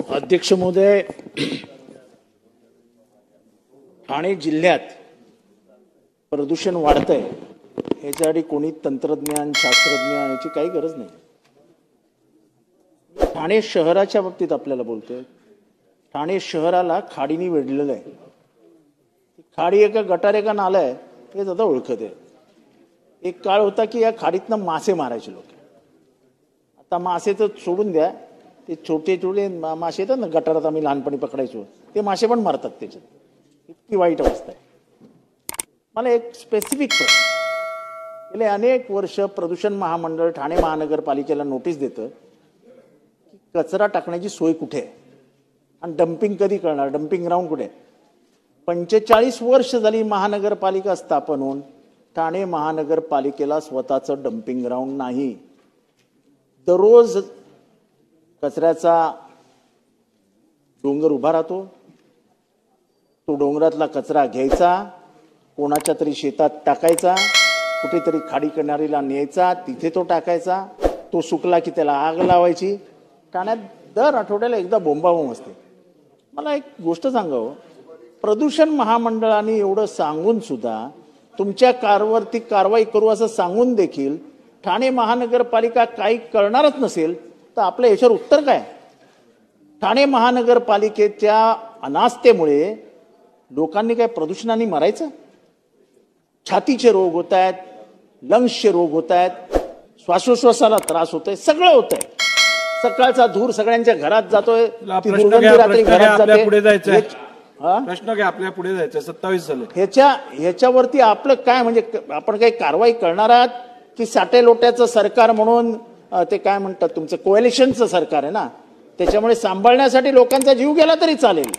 अध्यक्ष महोदय, ठाणे जिल्ह्यात प्रदूषण वाढतंय याच्यासाठी कोणी तंत्रज्ञान शास्त्रज्ञ याची काही गरज नाही. ठाणे शहराच्या बाबतीत आपल्याला बोलतोय. ठाणे शहराला खाडीने वेढलेलं आहे. खाडी एका गटार एका नाला आहे हे दादा ओळखत आहे. एक काळ होता की या खाडीतनं मासे मारायचे लोक. आता मासे तर सोडून द्या, ते छोटे छोटे मासे येतात ना गटारात, आम्ही लहानपणी पकडायचो, ते मासे पण मारतात त्याच्यात. इतकी वाईट अवस्था आहे. मला एक स्पेसिफिक प्रश्न, गेले अनेक वर्ष प्रदूषण महामंडळ ठाणे महानगरपालिकेला नोटीस देतं की कचरा टाकण्याची सोय कुठे आहे आणि डम्पिंग कधी करणार, डम्पिंग ग्राउंड कुठे आहे. 45 वर्ष झाली महानगरपालिका स्थापन होऊन ठाणे महानगरपालिकेला स्वतःचं डम्पिंग ग्राउंड नाही. दररोज कचऱ्याचा डोंगर उभा राहतो. तो डोंगरातला कचरा घ्यायचा, कोणाच्या तरी शेतात टाकायचा, कुठेतरी खाडी किनारीला न्यायचा, तिथे तो टाकायचा. तो सुकला की त्याला आग लावायची. ठाण्यात दर आठवड्याला एकदा बोंबाबोंब असते. मला एक गोष्ट सांगावं, प्रदूषण महामंडळाने एवढं सांगून सुद्धा तुमच्या कारवरती कारवाई करू असं सांगून देखील ठाणे महानगरपालिका काही करणारच नसेल तर आपल्या याच्यावर उत्तर काय. ठाणे महानगरपालिकेच्या अनास्थेमुळे लोकांनी काय प्रदूषणाने मरायचं. छातीचे रोग होत आहेत, लंग्सचे रोग होत आहेत, श्वासोश्वासाला त्रास होतोय, सगळं होतंय. सकाळचा धूर सगळ्यांच्या घरात जातोय, रात्री घरात जाते. प्रश्न घ्या, आपल्या पुढे जायचं. 27 झाले. ह्याच्यावरती आपलं काय, म्हणजे आपण काही कारवाई करणार आहात की साठे लोट्याचं सरकार म्हणून ते काय म्हणतात तुमचं कोएलिशनचं सरकार आहे ना, त्याच्यामुळे सांभाळण्यासाठी लोकांचा जीव गेला तरी चालेल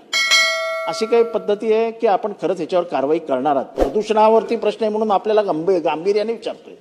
अशी काही पद्धती आहे की आपण खरंच ह्याच्यावर कारवाई करणार आहात. प्रदूषणावरती प्रश्न आहे म्हणून आपल्याला गांभीर्याने विचारतोय.